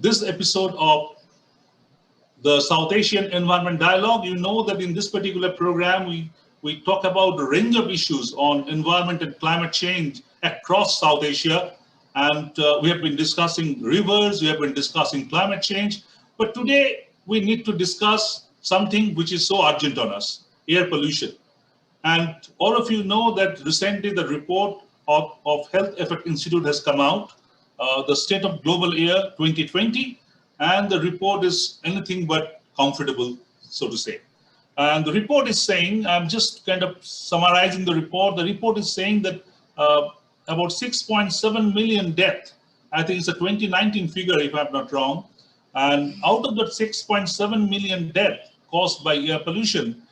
this episode of the South Asian Environment Dialogue. You know that in this particular program, we talk about a range of issues on environment and climate change across South Asia. And we have been discussing rivers, we have been discussing climate change. But today, we need to discuss something which is so urgent on us, air pollution. And all of you know that recently the report of Health Effect Institute has come out, the State of Global Air 2020, and the report is anything but comfortable, so to say. And the report is saying, I'm just kind of summarizing the report is saying that about 6.7 million deaths, I think it's a 2019 figure if I'm not wrong, and out of that 6.7 million deaths caused by air pollution,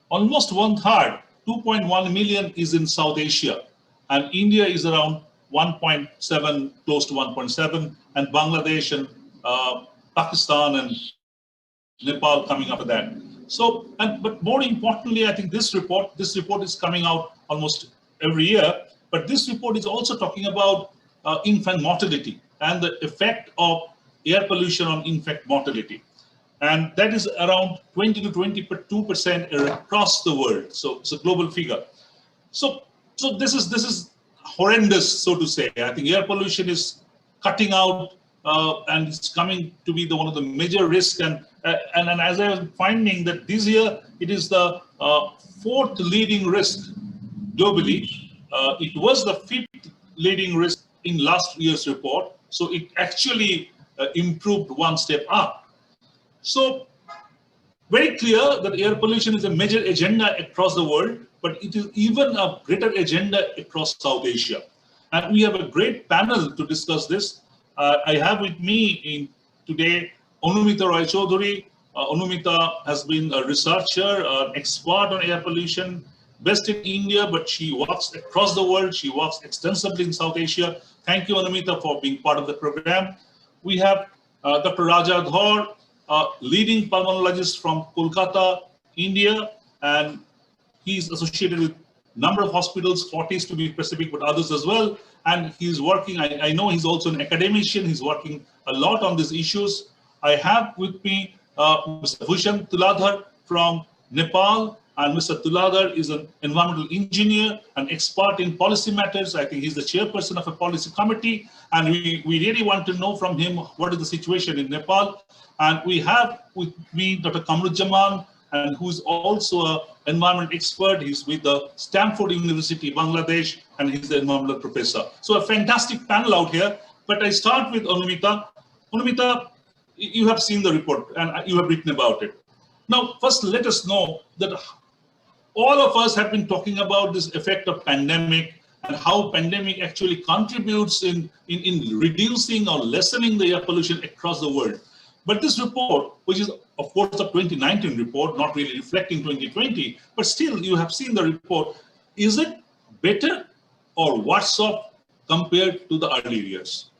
almost one third, 2.1 million is in South Asia, and India is around 1.7, close to 1.7, and Bangladesh and Pakistan and Nepal coming after that. So, but more importantly, I think this report is coming out almost every year, but this report is also talking about infant mortality and the effect of air pollution on infant mortality. And that is around 20 to 22% across the world. So it's a global figure. So this is horrendous, so to say. I think air pollution is cutting out and it's coming to be one of the major risks. And as I was finding that this year, it is the fourth leading risk globally. It was the fifth leading risk in last year's report. So it actually improved one step up. So very clear that air pollution is a major agenda across the world, but it is even a greater agenda across South Asia. And we have a great panel to discuss this. I have with me today Anumita Roy Choudhury. Anumita has been a researcher, an expert on air pollution, based in India, but she works across the world. She works extensively in South Asia. Thank you, Anumita, for being part of the program. We have Dr. Raja Dhor, leading pulmonologist from Kolkata, India, and he's associated with a number of hospitals, 40s to be specific, but others as well. And he's working, I know he's also an academician, he's working a lot on these issues. I have with me Mr. Bhushan Tuladhar from Nepal, and Mr. Tuladhar is an environmental engineer, an expert in policy matters. I think he's the chairperson of a policy committee, and we really want to know from him what is the situation in Nepal. And we have with me Dr. Kamruzzaman, and who's also an environment expert. He's with the Stanford University, Bangladesh, and he's the environmental professor. So a fantastic panel out here. But I start with Anumita. Anumita, you have seen the report and you have written about it. Now, first, let us know that all of us have been talking about this effect of pandemic and how pandemic actually contributes in reducing or lessening the air pollution across the world. But this report, which is of course a 2019 report, not really reflecting 2020, but still you have seen the report. Is it better or worse off compared to the earlier years?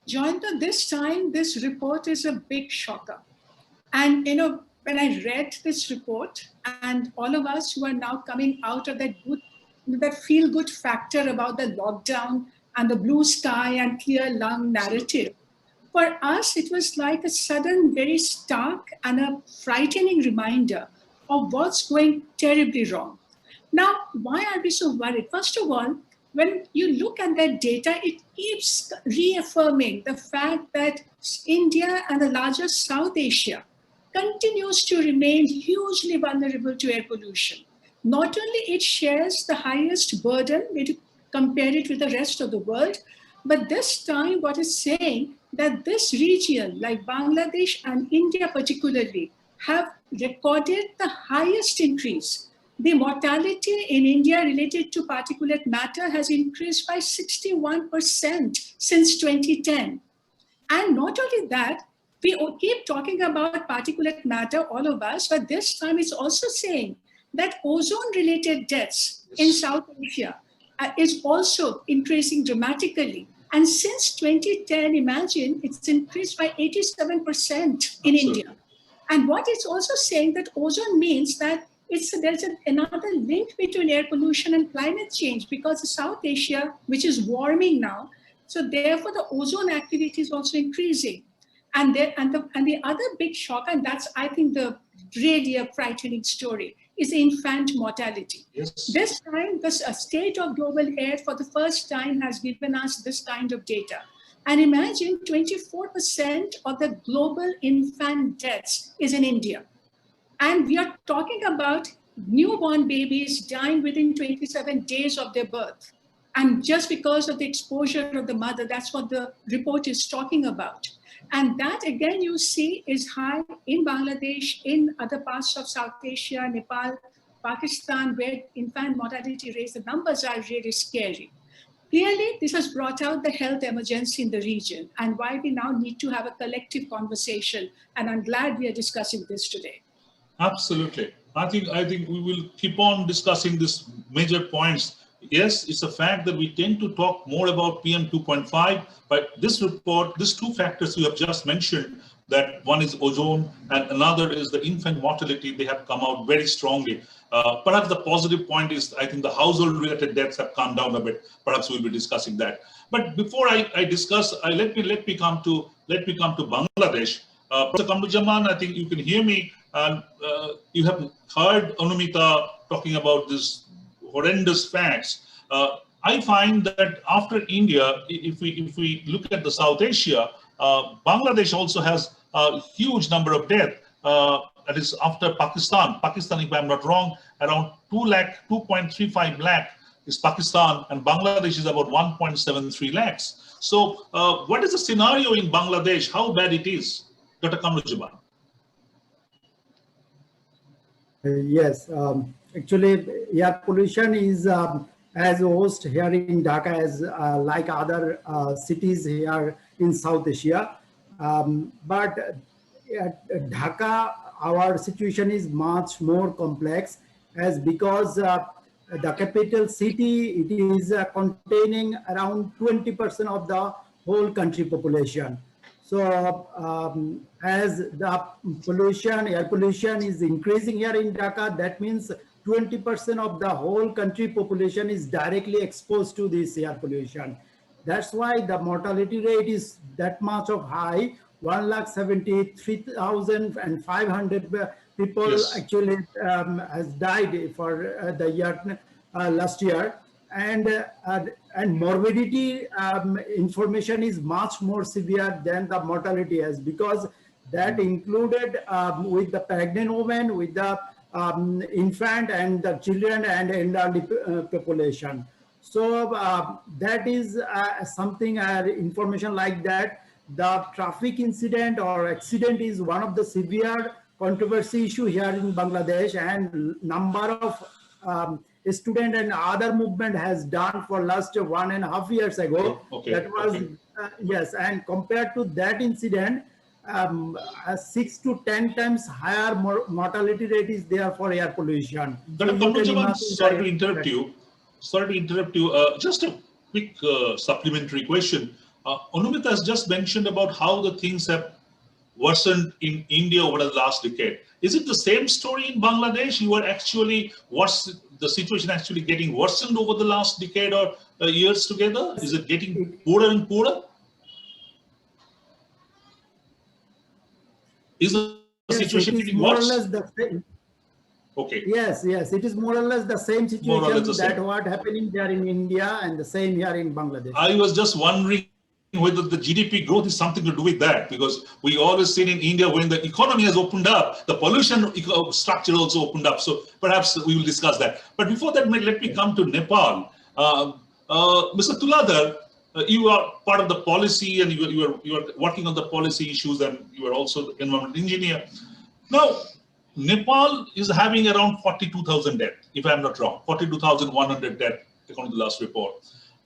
Joyanta, this time, this report is a big shocker. And, you know, when I read this report and all of us who are now coming out of that feel-good factor about the lockdown and the blue sky and clear lung narrative, for us, it was like a sudden, very stark and a frightening reminder of what's going terribly wrong. Now, why are we so worried? First of all, when you look at that data, it keeps reaffirming the fact that India and the larger South Asia continues to remain hugely vulnerable to air pollution. Not only it shares the highest burden when you compare it with the rest of the world, but this time what is saying that this region, like Bangladesh and India particularly, have recorded the highest increase. The mortality in India related to particulate matter has increased by 61% since 2010. And not only that, we keep talking about particulate matter, all of us, but this time it's also saying that ozone-related deaths in South Asia is also increasing dramatically. And since 2010, imagine, it's increased by 87% in India. And what it's also saying that ozone means that there's another link between air pollution and climate change, because South Asia, which is warming now, So therefore, the ozone activity is also increasing. And the other big shock, and that's, I think, the really a frightening story, is infant mortality. Yes. This time, the state of global health for the first time has given us this kind of data. And imagine 24% of the global infant deaths is in India. And we are talking about newborn babies dying within 27 days of their birth. And just because of the exposure of the mother, that's what the report is talking about. And that, again, you see is high in Bangladesh, in other parts of South Asia, Nepal, Pakistan, where infant mortality rates, the numbers are really scary. Clearly, this has brought out the health emergency in the region and why we now need to have a collective conversation. And I'm glad we are discussing this today. Absolutely. I think we will keep on discussing these major points. Yes, it's a fact that we tend to talk more about PM 2.5, but this report, these two factors you have just mentioned, that one is ozone and another is the infant mortality, they have come out very strongly. Perhaps the positive point is, I think the household related deaths have come down a bit. Perhaps we'll be discussing that. But before I discuss, let me come to Bangladesh. Professor Kamrujaman, I think you can hear me, and you have heard Anumita talking about this horrendous facts. I find that after India, if we look at the South Asia, Bangladesh also has a huge number of deaths. That is after Pakistan. Pakistan, if I'm not wrong, around 2.35 lakh is Pakistan, and Bangladesh is about 1.73 lakhs. So what is the scenario in Bangladesh? How bad it is? Dr. Kamrujaman. Yes, actually, air pollution is as host here in Dhaka as like other cities here in South Asia. But at Dhaka, our situation is much more complex, as because the capital city, it is containing around 20% of the whole country population. So as the pollution, air pollution is increasing here in Dhaka, that means 20% of the whole country population is directly exposed to this air pollution. That's why the mortality rate is that much of high. 173,500 people Yes. actually has died for the year last year. And morbidity information is much more severe than the mortality is, because that included with the pregnant woman, with the infant and the children and elderly population. So that is something, information like that. The traffic incident or accident is one of the severe controversy issue here in Bangladesh, and number of student and other movement has done for last 1.5 years ago. Okay. That was Okay. yes, and compared to that incident, 6 to 10 times higher mortality rate is there for air pollution. Dr. Kamrujaman, sorry to interrupt you. Just a quick supplementary question. Anumita has just mentioned about how the things have worsened in India over the last decade. Is it the same story in Bangladesh? You are actually, what's the situation actually getting worsened over the last decade or years together? Is it getting poorer and poorer? Is the situation getting more or worse? less the same. Okay. Yes, it is more or less the same situation that what happening there in India and the same here in Bangladesh. I was just wondering whether the GDP growth is something to do with that, because we always seen in India when the economy has opened up, the pollution structure also opened up. So perhaps we will discuss that. But before that, let me come to Nepal. Mr. Tuladhar, you are part of the policy, and you are working on the policy issues, and you are also the environmental engineer. Now, Nepal is having around 42,000 deaths, if I'm not wrong, 42,100 deaths according to the last report.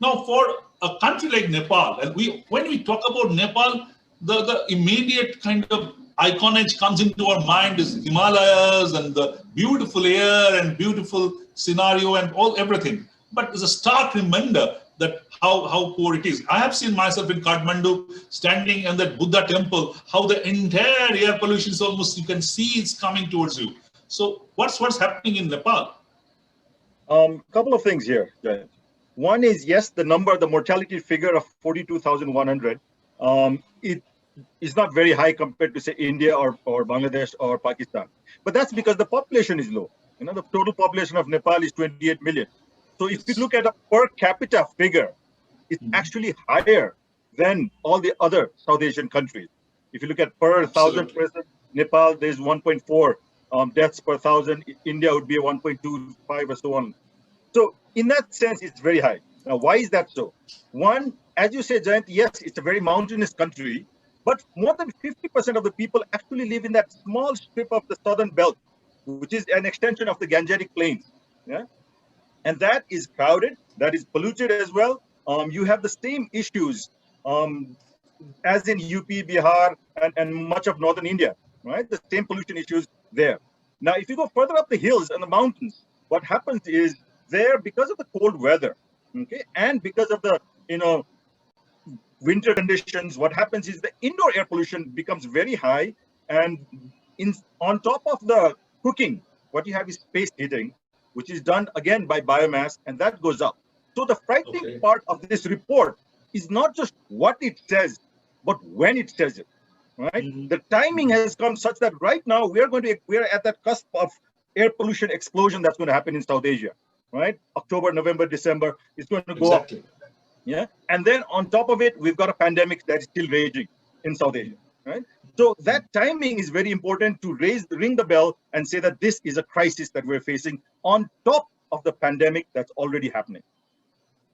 Now, for a country like Nepal, and when we talk about Nepal, the immediate kind of iconage comes into our mind is Himalayas and the beautiful air and beautiful scenario and everything. But it's a stark reminder that how poor it is. I have seen myself in Kathmandu standing in that Buddha temple, how the entire air pollution is almost, you can see it's coming towards you. So what's happening in Nepal? Couple of things here. One is, yes, the mortality figure of 42,100, it is not very high compared to, say, India or Bangladesh or Pakistan. But that's because the population is low. The total population of Nepal is 28 million. So if you look at a per capita figure, it's actually higher than all the other South Asian countries. If you look at per 1,000 person, Nepal, there's 1.4 deaths per 1,000. India would be 1.25 or so on. So in that sense, it's very high. Now, why is that so? One, as you say, Jayant, yes, it's a very mountainous country, but more than 50% of the people actually live in that small strip of the southern belt, which is an extension of the Gangetic Plains. Yeah? And that is crowded, that is polluted as well. You have the same issues as in UP, Bihar, and much of northern India, right? The same pollution issues there. Now, if you go further up the hills and the mountains, what happens is there, because of the cold weather, okay, and because of the winter conditions, what happens is the indoor air pollution becomes very high, and on top of the cooking, what you have is space heating, which is done again by biomass, and that goes up. So the frightening part of this report is not just what it says, but when it says it, right? The timing has come such that right now we're at that cusp of air pollution explosion that's going to happen in South Asia, right? October, November, December, it's going to go up. Yeah. And then on top of it, we've got a pandemic that's still raging in South Asia, right? So that timing is very important to ring the bell and say that this is a crisis that we're facing on top of the pandemic that's already happening.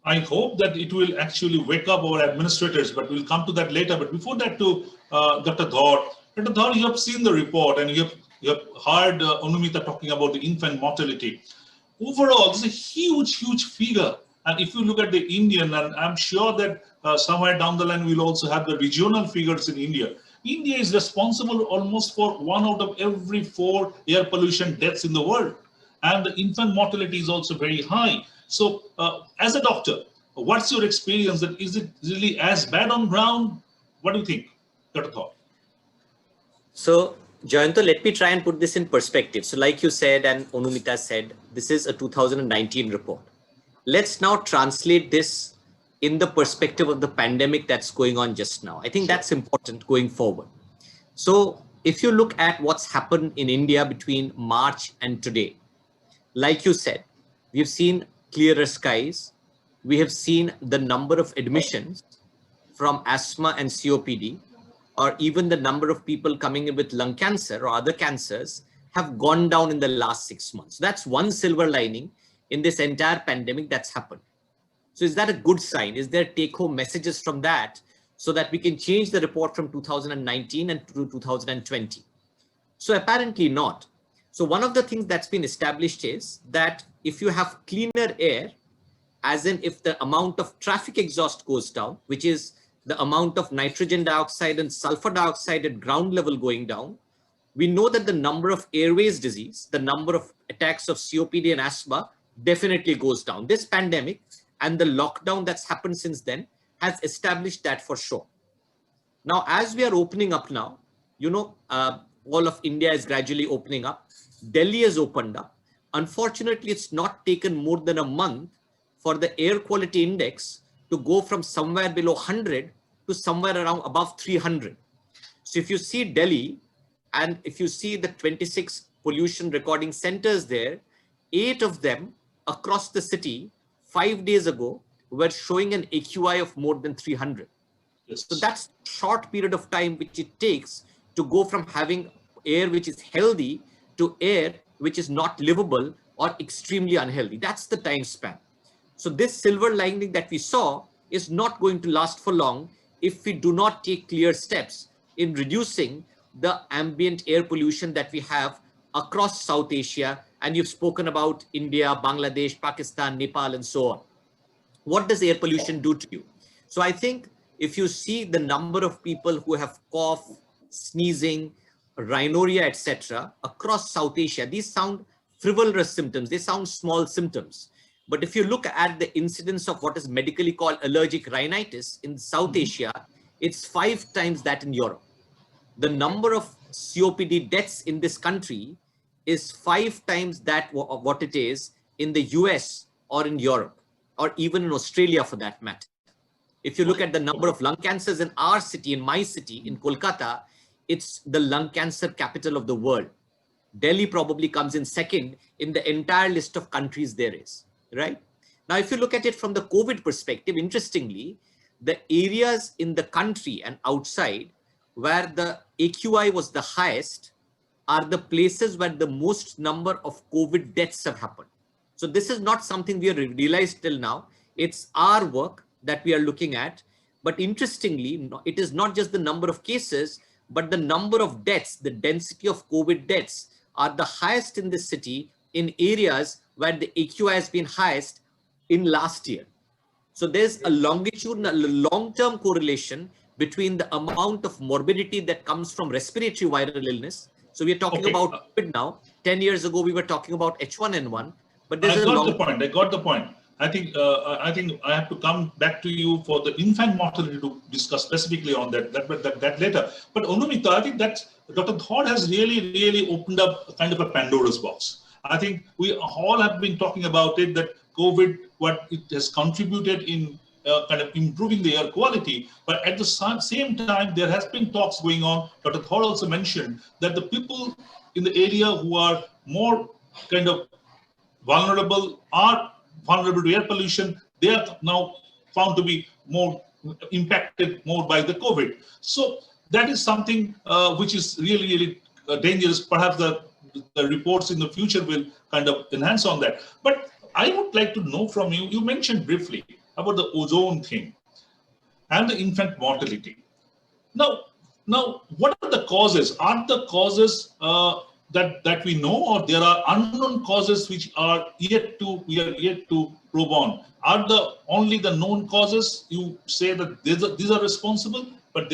I hope that it will actually wake up our administrators, but we'll come to that later. But before that, to Dr. Dhar. Dr. Dhar, you have seen the report and you have heard Anumita talking about the infant mortality. Overall, this is a huge figure. And if you look at the Indian, and I'm sure that somewhere down the line, we'll also have the regional figures in India. India is responsible almost for 1 out of every 4 air pollution deaths in the world. And the infant mortality is also very high. So as a doctor, what's your experience? That is it really as bad on ground? What do you think, Dr. Dhar? So, Jayanto, let me try and put this in perspective. So like you said, and Anumita said, this is a 2019 report. Let's now translate this in the perspective of the pandemic that's going on just now. I think that's important going forward. So if you look at what's happened in India between March and today, like you said, we've seen clearer skies. We have seen the number of admissions from asthma and COPD, or even the number of people coming in with lung cancer or other cancers have gone down in the last 6 months. So that's one silver lining in this entire pandemic that's happened. So is that a good sign? Is there take-home messages from that so that we can change the report from 2019 and to 2020? So apparently not. So one of the things that's been established is that if you have cleaner air, as in if the amount of traffic exhaust goes down, which is the amount of nitrogen dioxide and sulfur dioxide at ground level going down, we know that the number of airways disease, the number of attacks of COPD and asthma definitely goes down. This pandemic and the lockdown that's happened since then has established that for sure. Now, as we are opening up now, all of India is gradually opening up. Delhi has opened up. Unfortunately, it's not taken more than a month for the air quality index to go from somewhere below 100 to somewhere around above 300. So if you see Delhi, and if you see the 26 pollution recording centers there, 8 of them across the city 5 days ago were showing an AQI of more than 300. Yes. So that's a short period of time which it takes to go from having air which is healthy to air which is not livable or extremely unhealthy. That's the time span. So this silver lining that we saw is not going to last for long if we do not take clear steps in reducing the ambient air pollution that we have across South Asia. And you've spoken about India, Bangladesh, Pakistan, Nepal, and so on. What does air pollution do to you? So I think if you see the number of people who have cough, sneezing, rhinorrhea, etc. across South Asia, these sound frivolous symptoms. They sound small symptoms. But if you look at the incidence of what is medically called allergic rhinitis in South Asia, it's 5 times that in Europe. The number of COPD deaths in this country is 5 times that what it is in the US or in Europe. or even in Australia for that matter. If you look at the number of lung cancers in our city, in my city, in Kolkata, it's the lung cancer capital of the world. Delhi probably comes in second in the entire list of countries there is, right? Now, if you look at it from the COVID perspective, interestingly, the areas in the country and outside where the AQI was the highest are the places where the most number of COVID deaths have happened. So this is not something we have realized till now. It's our work that we are looking at. But interestingly, it is not just the number of cases, but the number of deaths, the density of COVID deaths are the highest in this city in areas where the AQI has been highest in last year. So there's a longitudinal, long-term correlation between the amount of morbidity that comes from respiratory viral illness. So we're talking about COVID now. 10 years ago, we were talking about H1N1. But there's I got the point. I think I have to come back to you for the infant mortality to discuss specifically on that later. But Anumita, I think that Dr. Dhod has really opened up kind of a Pandora's box. I think we all have been talking about it, that COVID, what it has contributed in kind of improving the air quality. But at the same time, there has been talks going on. Dr. Dhod also mentioned that the people in the area who are more kind of vulnerable to air pollution, they are now found to be more impacted more by the COVID. So that is something which is really dangerous. Perhaps the reports in the future will kind of enhance on that. But I would like to know from you, you mentioned briefly about the ozone thing and the infant mortality. Now, what are the causes? Are the causes that we know, or there are unknown causes which are we are yet to probe on? Are only the known causes, you say that these are responsible, but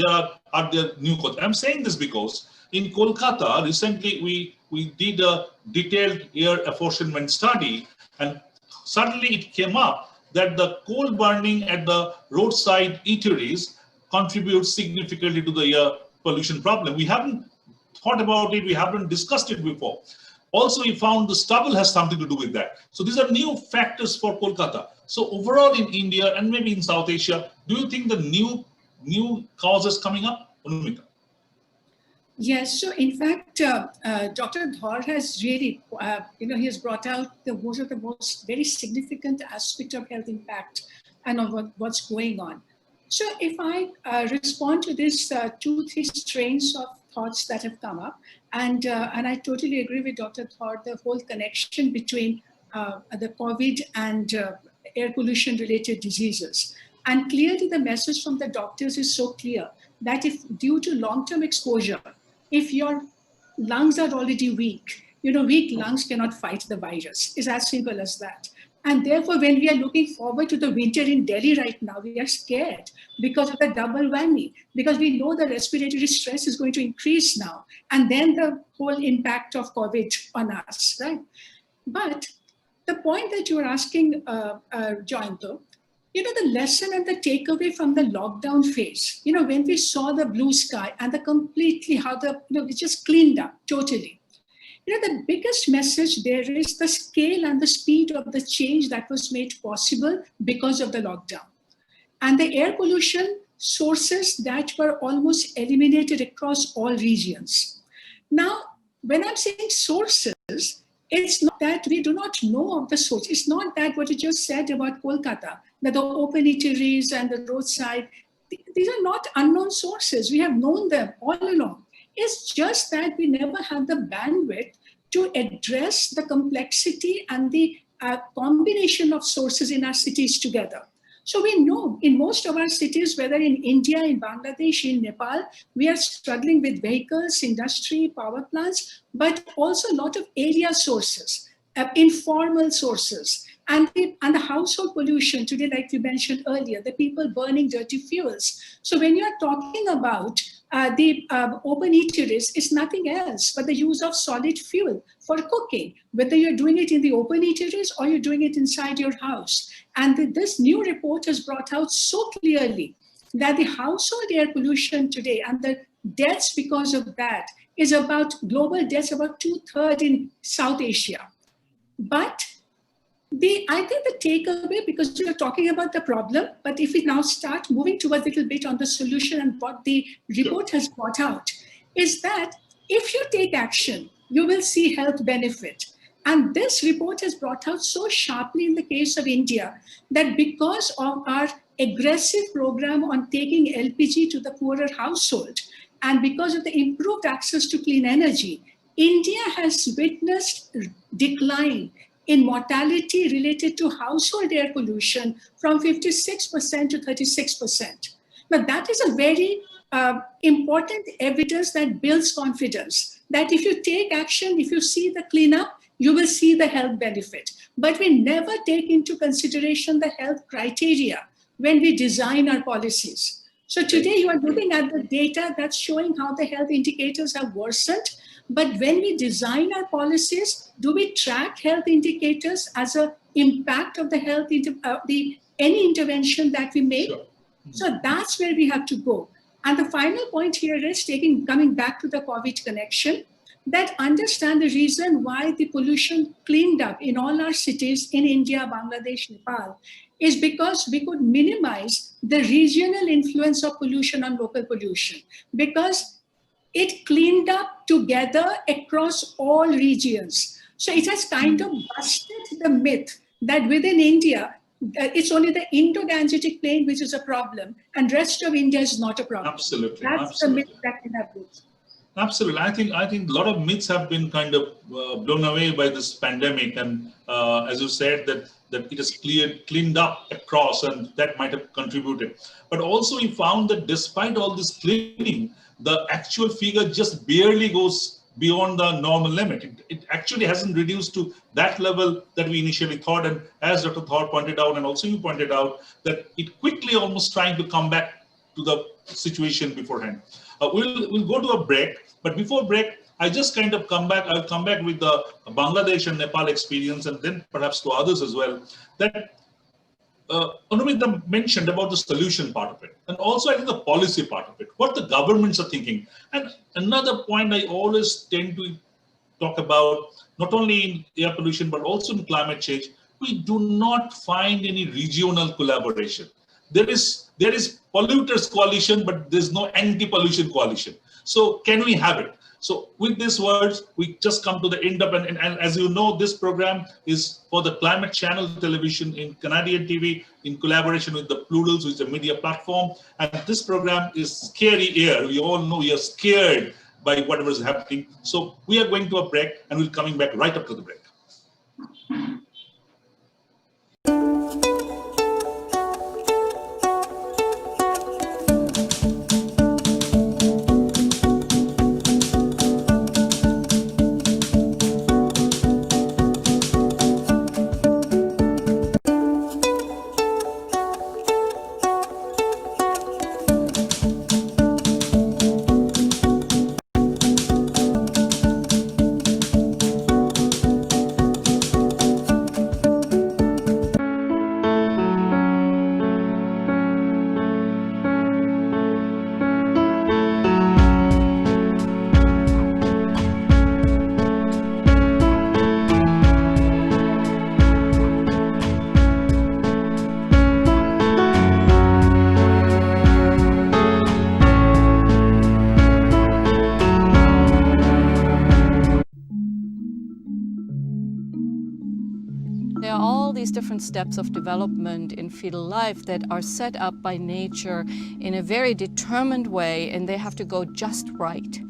are there new causes? I'm saying this because in Kolkata recently we did a detailed air apportionment study, and suddenly it came up that the coal burning at the roadside eateries contributes significantly to the air pollution problem. We haven't thought about it, we haven't discussed it before. Also, we found the stubble has something to do with that. So these are new factors for Kolkata. So overall in India and maybe in South Asia, do you think the new causes coming up? Anumita? Yes, so in fact, Dr. Dhod has really, he has brought out most of the most very significant aspect of health impact and of what's going on. So if I respond to this 2-3 strains of thoughts that have come up, and I totally agree with Dr. Dhod, the whole connection between the COVID and air pollution related diseases. And clearly the message from the doctors is so clear that if due to long-term exposure, if your lungs are already weak, weak lungs cannot fight the virus. It's as simple as that. And therefore, when we are looking forward to the winter in Delhi right now, we are scared because of the double whammy, because we know the respiratory stress is going to increase now, and then the whole impact of COVID on us, right? But the point that you were asking, Jayanto, the lesson and the takeaway from the lockdown phase, when we saw the blue sky and it just cleaned up totally. The biggest message there is the scale and the speed of the change that was made possible because of the lockdown. And the air pollution sources that were almost eliminated across all regions. Now, when I'm saying sources, it's not that we do not know of the source. It's not that what you just said about Kolkata, that the open eateries and the roadside, these are not unknown sources. We have known them all along. It's just that we never had the bandwidth to address the complexity and the combination of sources in our cities together. So we know in most of our cities, whether in India, in Bangladesh, in Nepal, we are struggling with vehicles, industry, power plants, but also a lot of area sources, informal sources, and the household pollution today, like you mentioned earlier, the people burning dirty fuels. So when you're talking about the open eateries, it's nothing else but the use of solid fuel for cooking, whether you're doing it in the open eateries or you're doing it inside your house. And this new report has brought out so clearly that the household air pollution today and the deaths because of that is about global deaths, about 2/3 in South Asia. But I think the takeaway, because you're talking about the problem, but if we now start moving towards a little bit on the solution and what the report has brought out, is that if you take action, you will see health benefit. And this report has brought out so sharply in the case of India that because of our aggressive program on taking LPG to the poorer household, and because of the improved access to clean energy, India has witnessed decline in mortality related to household air pollution from 56% to 36%. Now, that is a very important evidence that builds confidence that if you take action, if you see the cleanup, you will see the health benefit. But we never take into consideration the health criteria when we design our policies. So today you are looking at the data that's showing how the health indicators have worsened. But when we design our policies, do we track health indicators as an impact of the health, any intervention that we make? Sure. So that's where we have to go. And the final point here is coming back to the COVID connection, that understand the reason why the pollution cleaned up in all our cities in India, Bangladesh, Nepal, is because we could minimize the regional influence of pollution on local pollution, because it cleaned up together across all regions. So it has kind of busted the myth that within India, it's only the Indo-Gangetic plain which is a problem, and rest of India is not a problem. Absolutely. That's Absolutely. the myth that we have built. Absolutely. I think a lot of myths have been kind of blown away by this pandemic, and as you said, that it has cleaned up across, and that might have contributed. But also we found that despite all this cleaning, the actual figure just barely goes beyond the normal limit. It actually hasn't reduced to that level that we initially thought. And as Dr. Thor pointed out, and also you pointed out, that it quickly almost trying to come back to the situation beforehand. We'll go to a break, but before break, I'll come back with the Bangladesh and Nepal experience, and then perhaps to others as well, that Anumita mentioned about the solution part of it, and also I think the policy part of it, what the governments are thinking. And another point I always tend to talk about, not only in air pollution, but also in climate change, we do not find any regional collaboration. There is polluters coalition, but there's no anti-pollution coalition. So can we have it? So with these words, we just come to the end of, and as you know, this program is for the Climate Channel Television in Canadian TV in collaboration with the Plurals, which is a media platform. And this program is scary air. We all know we are scared by whatever is happening. So we are going to a break, and we're coming back right after the break. There are all these different steps of development in fetal life that are set up by nature in a very determined way, and they have to go just right.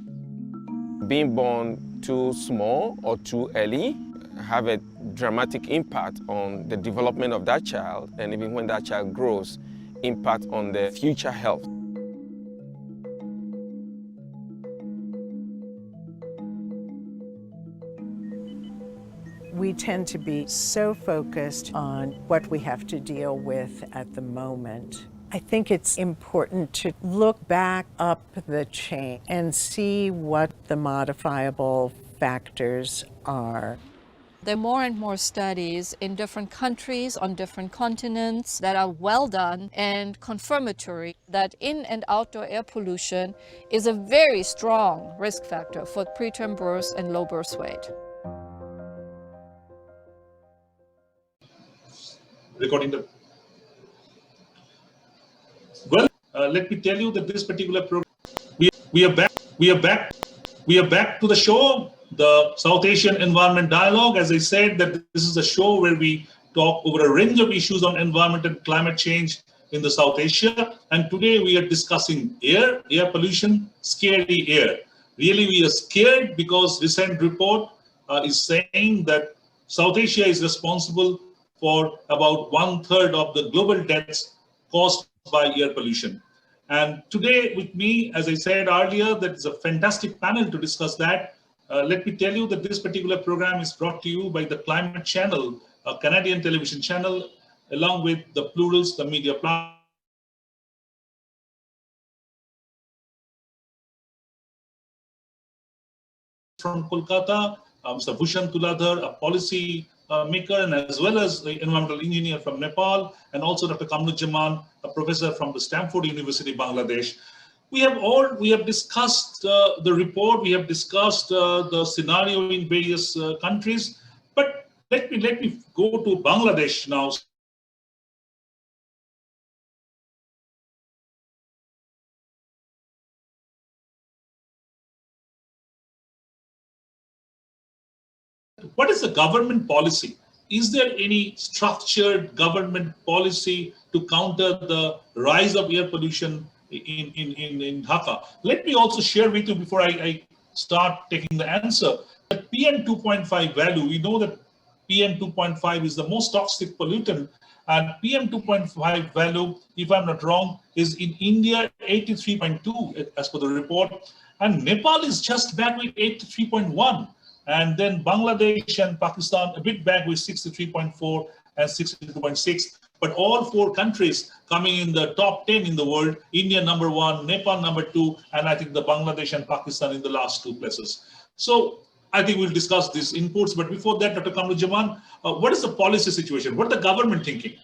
Being born too small or too early have a dramatic impact on the development of that child, and even when that child grows, impact on their future health. We tend to be so focused on what we have to deal with at the moment. I think it's important to look back up the chain and see what the modifiable factors are. There are more and more studies in different countries, on different continents, that are well done and confirmatory that in and outdoor air pollution is a very strong risk factor for preterm birth and low birth weight. recording the. Well, let me tell you that this particular program, we are back to the show, the South Asian Environment Dialogue. As I said, that this is a show where we talk over a range of issues on environment and climate change in the South Asia. And today we are discussing air pollution, scary air. Really, we are scared because recent report is saying that South Asia is responsible for about 1/3 of the global deaths caused by air pollution. And today with me, as I said earlier, that is a fantastic panel to discuss that. Let me tell you that this particular program is brought to you by the Climate Channel, a Canadian television channel, along with the Plurals, the media platform. From Kolkata, Mr. Bhushan Tuladhar, a policy maker, and as well as the environmental engineer from Nepal, and also Dr. Kamruzzaman, a professor from the Stanford University, Bangladesh. We have discussed the report, we have discussed the scenario in various countries, but let me go to Bangladesh now. What is the government policy? Is there any structured government policy to counter the rise of air pollution in Dhaka? Let me also share with you before I start taking the answer. The PM 2.5 value, we know that PM 2.5 is the most toxic pollutant, and PM 2.5 value, if I'm not wrong, is in India 83.2 as per the report, and Nepal is just back with 83.1. And then Bangladesh and Pakistan a bit back with 63.4 and 62.6. But all four countries coming in the top 10 in the world, India number 1, Nepal number 2, and I think the Bangladesh and Pakistan in the last 2 places. So I think we'll discuss these inputs. But before that, Dr. Kamruzzaman, what is the policy situation? What is the government thinking?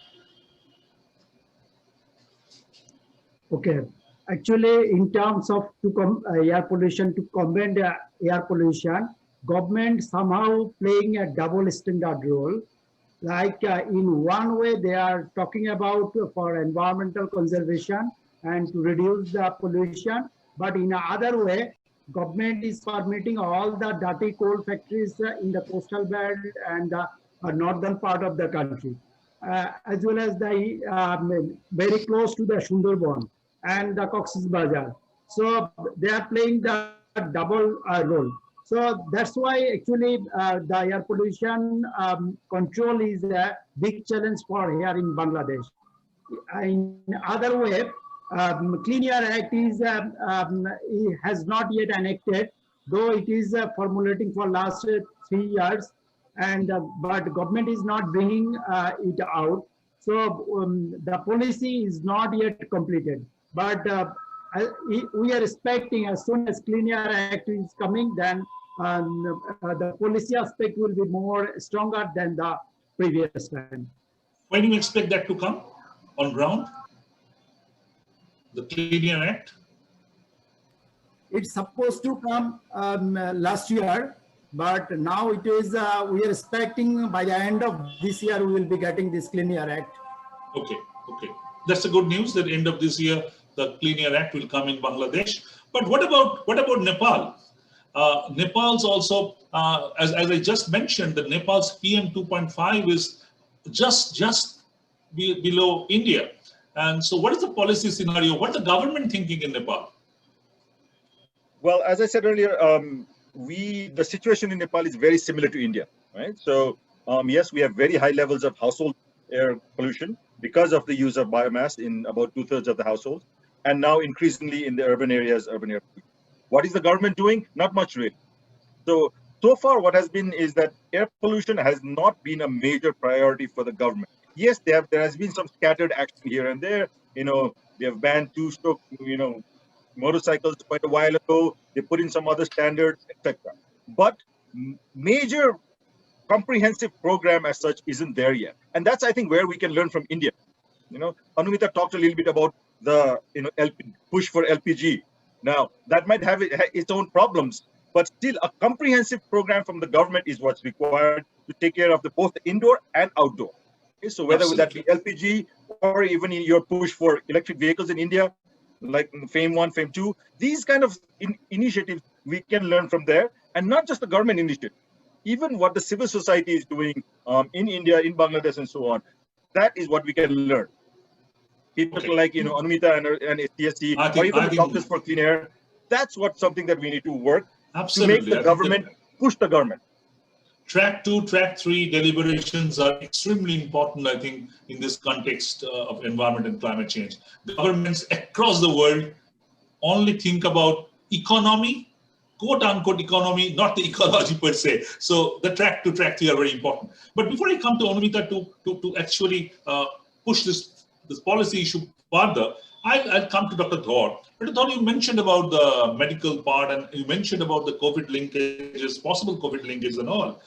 Okay. Actually, in terms of air pollution, to combat air pollution, government somehow playing a double standard role. Like in one way, they are talking about for environmental conservation and to reduce the pollution. But in another way, government is permitting all the dirty coal factories in the coastal belt and the northern part of the country, as well as the very close to the Sundarban and the Cox's Bazar. So they are playing the double role. So that's why actually the air pollution control is a big challenge for here in Bangladesh. In other way, Clean Air Act has not yet enacted, though it is formulating for last 3 years, and but government is not bringing it out. So the policy is not yet completed. But we are expecting as soon as Clean Air Act is coming, then the policy aspect will be more stronger than the previous time. When do you expect that to come on ground? The Clean Air Act? It's supposed to come last year, but now it is, we are expecting by the end of this year, we will be getting this Clean Air Act. Okay. That's the good news that end of this year, the Clean Air Act will come in Bangladesh. But what about Nepal? Nepal's also, as I just mentioned, that Nepal's PM 2.5 is just below India. And so what is the policy scenario? What is the government thinking in Nepal? Well, as I said earlier, the situation in Nepal is very similar to India, right? So yes, we have very high levels of household air pollution because of the use of biomass in about 2/3 of the households, and now increasingly in the urban areas, urban air pollution. What is the government doing? Not much really. So far what has been is that air pollution has not been a major priority for the government. Yes, there has been some scattered action here and there. They have banned 2-stroke, motorcycles quite a while ago. They put in some other standards, etc. But major comprehensive program as such isn't there yet. And that's, I think, where we can learn from India. Anumita talked a little bit about the push for LPG. Now, that might have its own problems, but still a comprehensive program from the government is what's required to take care of both the indoor and outdoor. Okay, so whether that be LPG or even in your push for electric vehicles in India, like FAME 1, FAME 2, these kind of initiatives we can learn from there, and not just the government initiative, even what the civil society is doing in India, in Bangladesh, and so on. That is what we can learn. People like Anumita and STSC, or even the Doctors for Clean Air. That's what something that we need to work to make the government push the government. Track 2, Track 3 deliberations are extremely important, I think, in this context of environment and climate change. The governments across the world only think about economy, quote unquote economy, not the ecology per se. So the Track 2, Track 3 are very important. But before I come to Anumita to actually push this policy issue further, I'll come to Dr. Dhor. Dr. Dhor, you mentioned about the medical part, and you mentioned about the COVID linkages, possible COVID linkages and all.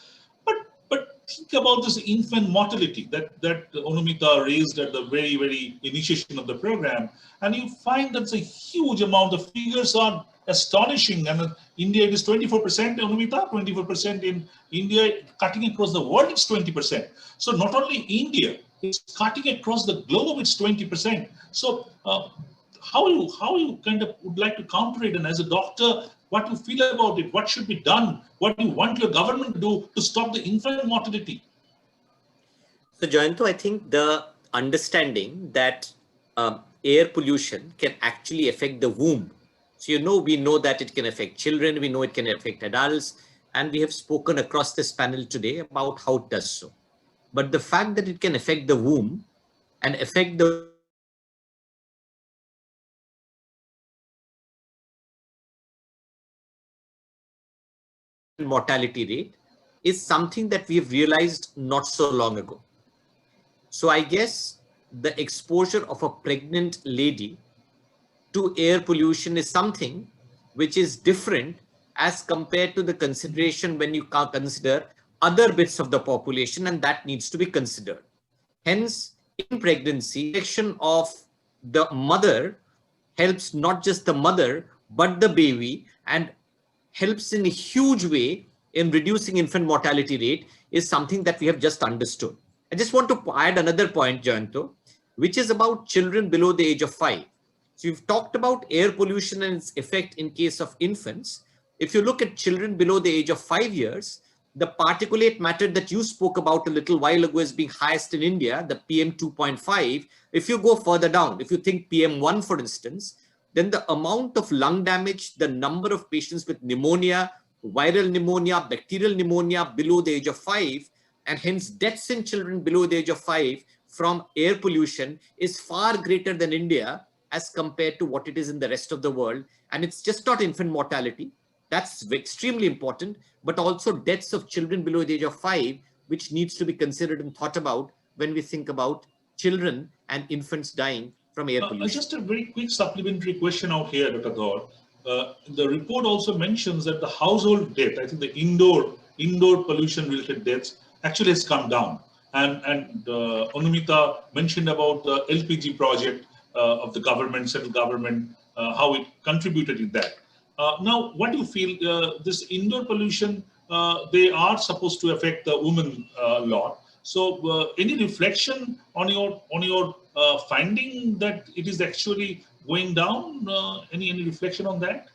But think about this infant mortality that Anumita raised at the very initiation of the program, and you find that's a huge amount. The figures are astonishing, and in India it is 24%, Anumita, 24% in India, cutting across the world it's 20%. So not only India, it's cutting across the globe, it's 20%. So how you kind of would like to counter it, and as a doctor, what you feel about it, what should be done, what do you want your government to do to stop the infant mortality? So Jayanto, I think the understanding that air pollution can actually affect the womb. So we know that it can affect children, we know it can affect adults, and we have spoken across this panel today about how it does so. But the fact that it can affect the womb and affect the mortality rate is something that we've realized not so long ago. So I guess the exposure of a pregnant lady to air pollution is something which is different as compared to the consideration when you consider other bits of the population, and that needs to be considered. Hence, in pregnancy, protection of the mother helps not just the mother, but the baby, and helps in a huge way in reducing infant mortality rate is something that we have just understood. I just want to add another point, Jayanto, which is about children below the age of 5. So we've talked about air pollution and its effect in case of infants. If you look at children below the age of 5 years, the particulate matter that you spoke about a little while ago as being highest in India, the PM 2.5, if you go further down, if you think PM 1, for instance, then the amount of lung damage, the number of patients with pneumonia, viral pneumonia, bacterial pneumonia below the age of 5, and hence deaths in children below the age of 5 from air pollution is far greater than India as compared to what it is in the rest of the world. And it's just not infant mortality. That's extremely important, but also deaths of children below the age of 5, which needs to be considered and thought about when we think about children and infants dying from air pollution. Just a very quick supplementary question out here, Dr. Dhor. The report also mentions that the household death, I think the indoor pollution related deaths actually has come down. And Anumita mentioned about the LPG project of the government, central government, how it contributed in that. Now, what do you feel, this indoor pollution, they are supposed to affect the women a lot. So any reflection on your finding that it is actually going down? Any reflection on that?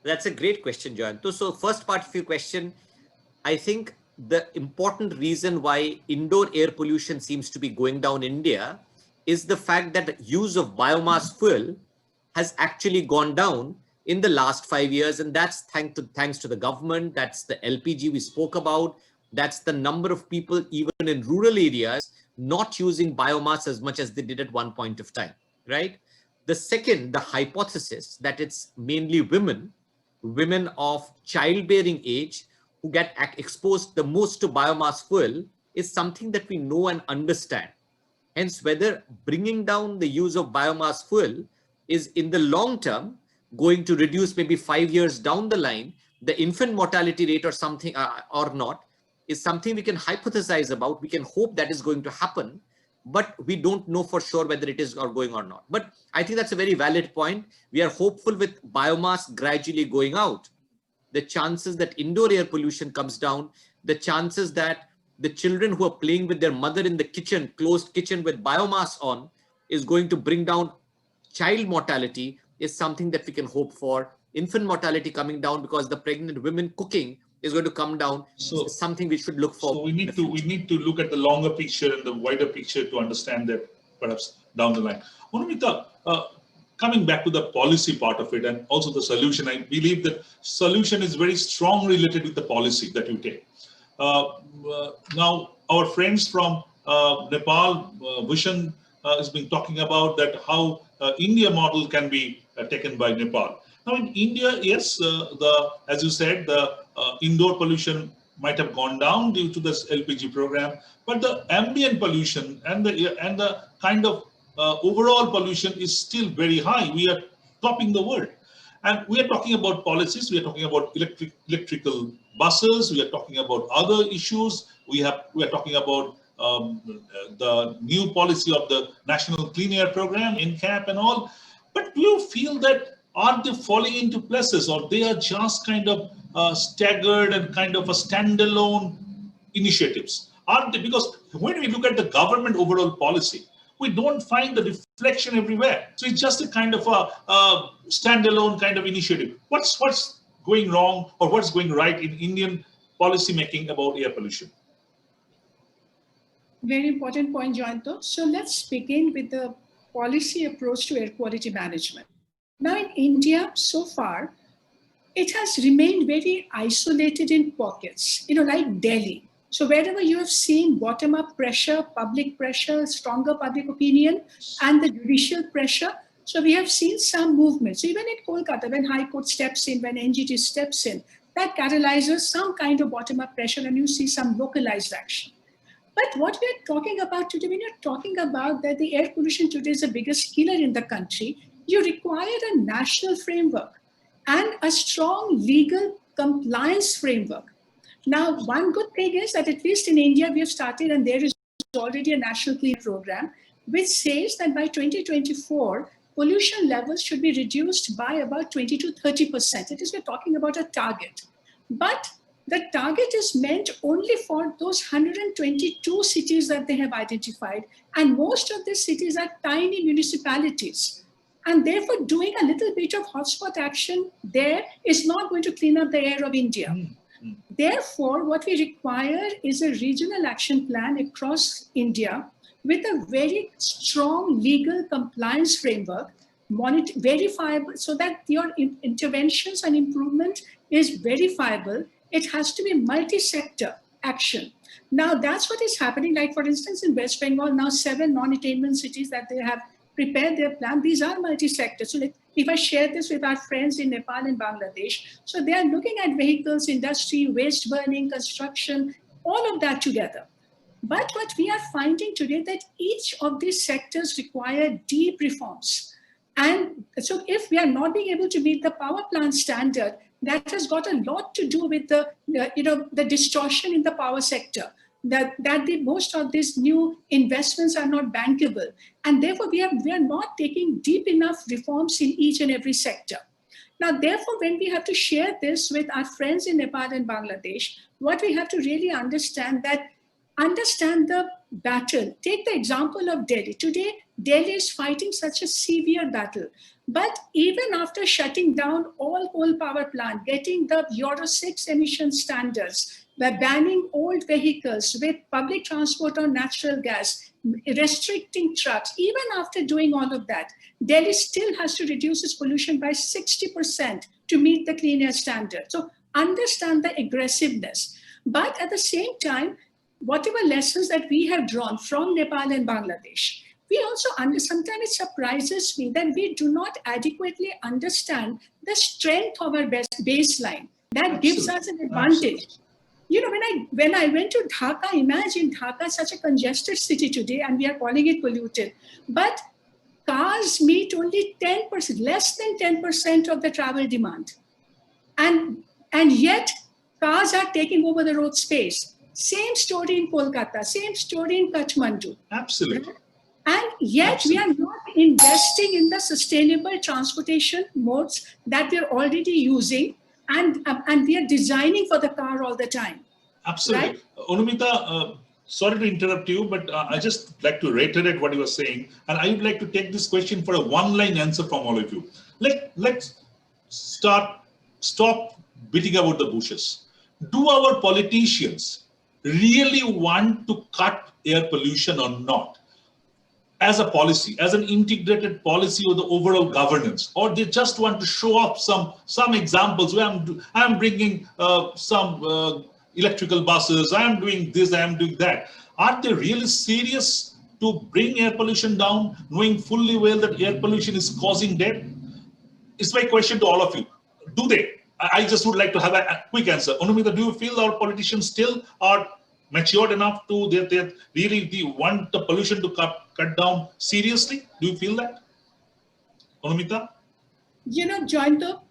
That's a great question, Jayanto. So first part of your question, I think the important reason why indoor air pollution seems to be going down in India is the fact that the use of biomass fuel has actually gone down in the last 5 years. And that's thanks to the government. That's the LPG we spoke about. That's the number of people, even in rural areas, not using biomass as much as they did at one point of time, right? The second, the hypothesis that it's mainly women of childbearing age who get exposed the most to biomass fuel is something that we know and understand. Hence, whether bringing down the use of biomass fuel is in the long term going to reduce maybe 5 years down the line, the infant mortality rate or something or not, is something we can hypothesize about. We can hope that is going to happen, but we don't know for sure whether it is going or not. But I think that's a very valid point. We are hopeful with biomass gradually going out, the chances that indoor air pollution comes down, the chances that the children who are playing with their mother in the kitchen, closed kitchen with biomass on, is going to bring down child mortality, is something that we can hope for. Infant mortality coming down because the pregnant women cooking is going to come down. So something we should look for. So we need to look at the longer picture and the wider picture to understand that perhaps down the line. Anumita, coming back to the policy part of it and also the solution, I believe that solution is very strongly related with the policy that you take. Now, our friends from Nepal, Bhushan has been talking about that how India model can be taken by Nepal. Now in India, yes, as you said, the indoor pollution might have gone down due to this LPG program, but the ambient pollution and the kind of overall pollution is still very high. We are topping the world. And we are talking about policies, we are talking about electrical buses, we are talking about other issues, we are talking about the new policy of the National Clean Air Program, NCAP and all. But do you feel that are they falling into places, or they are just kind of staggered and kind of a standalone initiatives? Are they? Because when we look at the government overall policy, we don't find the reflection everywhere. So it's just a kind of a standalone kind of initiative. What's going wrong or what's going right in Indian policy making about air pollution? Very important point, Jayanto. So let's begin with the policy approach to air quality management. Now in India, so far, it has remained very isolated in pockets, like Delhi. So wherever you have seen bottom-up pressure, public pressure, stronger public opinion, and the judicial pressure, so we have seen some movements. Even in Kolkata, when High Court steps in, when NGT steps in, that catalyzes some kind of bottom-up pressure, and you see some localized action. But what we are talking about today, when you're talking about that the air pollution today is the biggest killer in the country, you require a national framework and a strong legal compliance framework. Now, one good thing is that at least in India, we have started, and there is already a national clean program, which says that by 2024, pollution levels should be reduced by about 20 to 30%. It is, we're talking about a target. But the target is meant only for those 122 cities that they have identified. And most of these cities are tiny municipalities. And therefore, doing a little bit of hotspot action there is not going to clean up the air of India. Therefore, what we require is a regional action plan across India with a very strong legal compliance framework, verifiable, so that your interventions and improvement is verifiable. It has to be multi-sector action. Now, that's what is happening. Like, for instance, in West Bengal, now 7 non-attainment cities that they have prepared their plan. These are multi-sector. So if I share this with our friends in Nepal and Bangladesh, so they are looking at vehicles, industry, waste burning, construction, all of that together. But what we are finding today that each of these sectors require deep reforms. And so if we are not being able to meet the power plant standard, that has got a lot to do with the distortion in the power sector. That most of these new investments are not bankable. And therefore, we are not taking deep enough reforms in each and every sector. Now, therefore, when we have to share this with our friends in Nepal and Bangladesh, what we have to really understand the battle. Take the example of Delhi. Today, Delhi is fighting such a severe battle. But even after shutting down all coal power plants, getting the Euro 6 emission standards, by banning old vehicles with public transport on natural gas, restricting trucks, even after doing all of that, Delhi still has to reduce its pollution by 60% to meet the clean air standard. So understand the aggressiveness. But at the same time, whatever lessons that we have drawn from Nepal and Bangladesh, we also sometimes it surprises me that we do not adequately understand the strength of our baseline. That gives us an advantage. When I went to Dhaka, imagine Dhaka, such a congested city today, and we are calling it polluted. But cars meet only 10%, less than 10% of the travel demand. And yet, cars are taking over the road space. Same story in Kolkata, same story in Kathmandu. Absolutely. And yet, we are not investing in the sustainable transportation modes that we are already using. And we are designing for the car all the time. Absolutely. Right? Anumita, sorry to interrupt you, but I just like to reiterate what you were saying. And I would like to take this question for a one-line answer from all of you. Let's stop beating about the bushes. Do our politicians really want to cut air pollution or not? As a policy, as an integrated policy of the overall governance, or they just want to show off some examples where I'm bringing some electrical buses, I am doing this, I am doing that. Are they really serious to bring air pollution down, knowing fully well that air pollution is causing death? It's my question to all of you. Do they? I just would like to have a quick answer. Anumita, do you feel our politicians still are matured enough to they really want the pollution to cut down seriously? Do you feel that, Anumita? Jointo,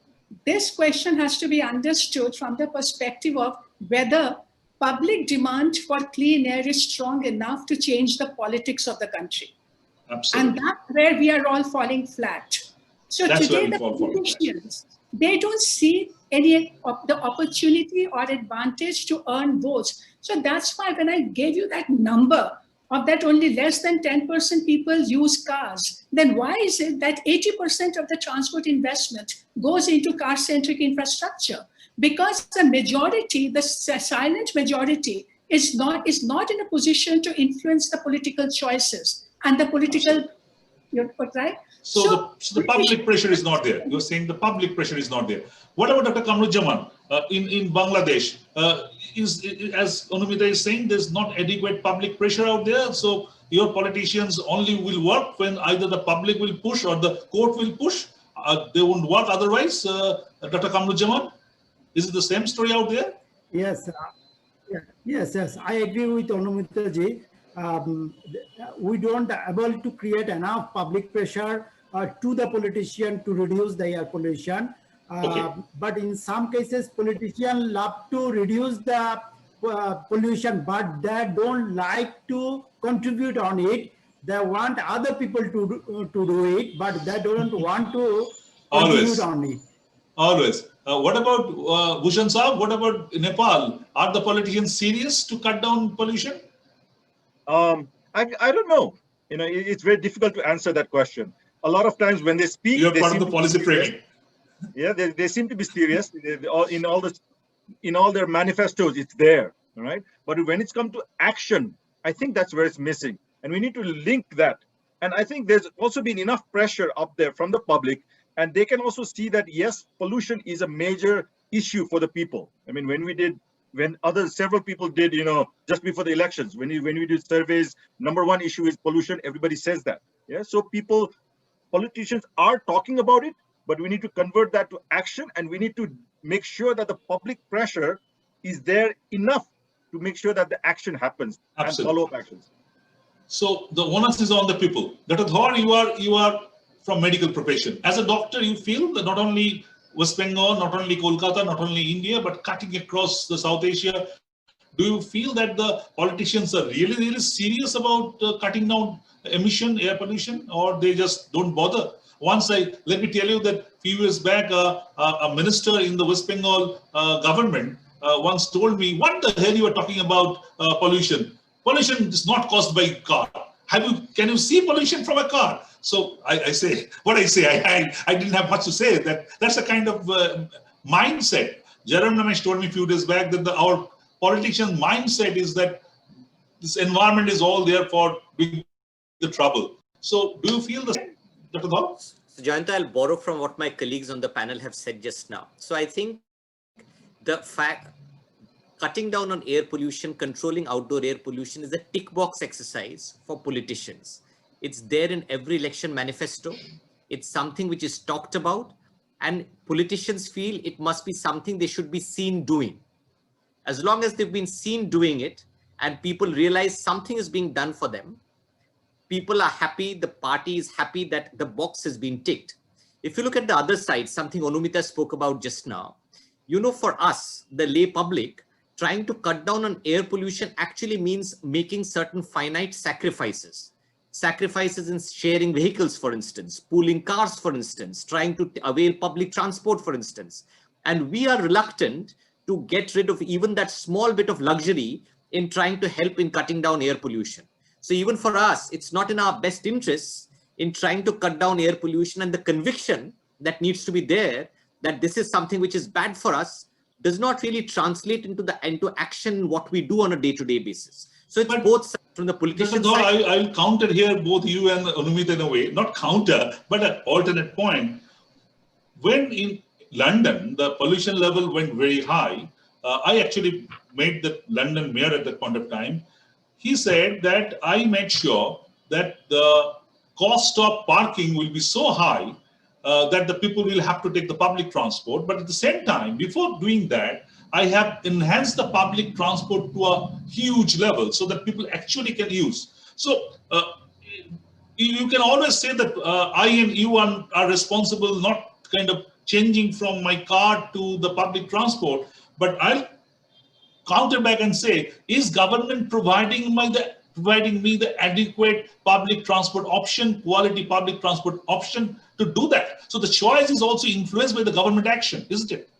this question has to be understood from the perspective of whether public demand for clean air is strong enough to change the politics of the country. Absolutely. And that's where we are all falling flat. So That's today where we the fall flat. politicians, they don't see any of the opportunity or advantage to earn votes. So that's why when I gave you that number of that only less than 10% people use cars, then why is it that 80% of the transport investment goes into car-centric infrastructure? Because the majority, the silent majority, is not in a position to influence the political choices and the political, right? So the public pressure is not there. You're saying the public pressure is not there. What about Dr. Kamruzzaman in Bangladesh? As Anumita is saying, there's not adequate public pressure out there. So your politicians only will work when either the public will push or the court will push. They won't work otherwise. Dr. Kamruzzaman, is it the same story out there? Yes, yes. I agree with Anumita ji. We don't able to create enough public pressure to the politician to reduce the air pollution. Okay. But in some cases, politicians love to reduce the pollution, but they don't like to contribute on it. They want other people to do it, but they don't want to contribute on it. Always. What about Bhushan Saab? What about Nepal? Are the politicians serious to cut down pollution? I don't know. It's very difficult to answer that question. A lot of times when they speak, You're they part of seem the policy framing. Yeah, they seem to be serious. In all their manifestos, it's there, all right? But when it's come to action, I think that's where it's missing. And we need to link that. And I think there's also been enough pressure up there from the public, and they can also see that, yes, pollution is a major issue for the people. I mean, several people did, just before the elections, when we did surveys, number one issue is pollution. Everybody says that. Yeah. So politicians are talking about it, but we need to convert that to action, and we need to make sure that the public pressure is there enough to make sure that the action happens. Absolutely. And follow-up actions. So the onus is on the people. Dr. Dhar, you are from medical profession. As a doctor, you feel that not only West Bengal, not only Kolkata, not only India, but cutting across the South Asia, do you feel that the politicians are really, really serious about cutting down air pollution, or they just don't bother? Let me tell you that a few years back, a minister in the West Bengal government once told me, what the hell you are talking about pollution? Pollution is not caused by car. Can you see pollution from a car? So I say, I didn't have much to say. That's a kind of mindset. Jaram Namesh told me a few days back that our politician mindset is that this environment is all there for doing the trouble. So do you feel the same, Dr. Dhar? So Jayanta, I'll borrow from what my colleagues on the panel have said just now. So I think the fact cutting down on air pollution, controlling outdoor air pollution is a tick box exercise for politicians. It's there in every election manifesto. It's something which is talked about, and politicians feel it must be something they should be seen doing. As long as they've been seen doing it and people realize something is being done for them, people are happy, the party is happy that the box has been ticked. If you look at the other side, something Anumita spoke about just now, for us, the lay public, trying to cut down on air pollution actually means making certain finite sacrifices. Sacrifices in sharing vehicles, for instance, pooling cars, for instance, trying to avail public transport, for instance. And we are reluctant to get rid of even that small bit of luxury in trying to help in cutting down air pollution. So even for us, it's not in our best interests in trying to cut down air pollution, and the conviction that needs to be there that this is something which is bad for us does not really translate into action what we do on a day-to-day basis. So it's both sides, from the politician side. I'll counter here both you and Anumita in a way, not counter, but an alternate point. When in London, the pollution level went very high, I actually made the London mayor at that point of time. He said that I made sure that the cost of parking will be so high that the people will have to take the public transport. But at the same time, before doing that, I have enhanced the public transport to a huge level so that people actually can use. So you can always say that I and you are responsible, not kind of changing from my car to the public transport, but I'll counter back and say, is government providing me the adequate public transport option, quality public transport option to do that? So the choice is also influenced by the government action, isn't it?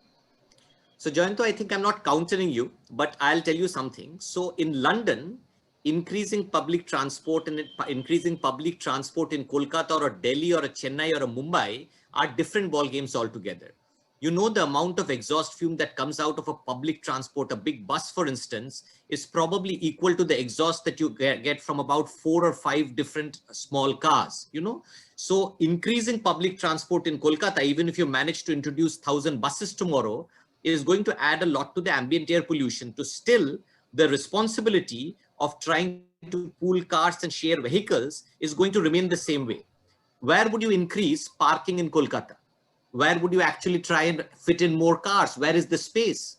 So Jayanto, I think I'm not countering you, but I'll tell you something. So in London, increasing public transport in Kolkata or a Delhi or a Chennai or a Mumbai are different ball games altogether. You know, the amount of exhaust fume that comes out of a public transport, a big bus, for instance, is probably equal to the exhaust that you get from about 4 or 5 different small cars, you know. So increasing public transport in Kolkata, even if you manage to introduce 1,000 buses tomorrow, is going to add a lot to the ambient air pollution. To still, the responsibility of trying to pool cars and share vehicles is going to remain the same way. Where would you increase parking in Kolkata? Where would you actually try and fit in more cars? Where is the space?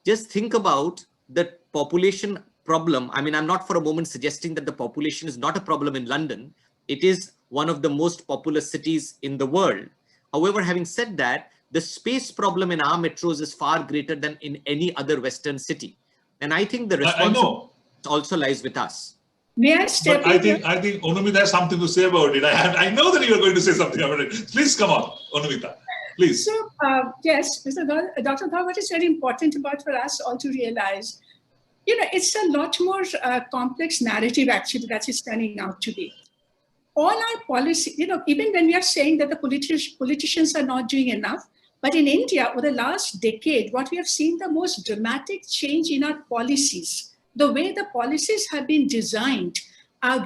Just think about the population problem. I mean, I'm not for a moment suggesting that the population is not a problem in London. It is one of the most populous cities in the world. However, having said that, the space problem in our metros is far greater than in any other Western city. And I think the responsibility also lies with us. May I step in? I think Anumita has something to say about it. I know that you are going to say something about it. Please come on, Anumita. Please. So, yes, Dr. Dhar, what is very important about for us all to realize, you know, it's a lot more complex narrative actually that is turning out to be. All our policy, you know, even when we are saying that the politicians are not doing enough, but in India, over the last decade, what we have seen the most dramatic change in our policies, the way the policies have been designed,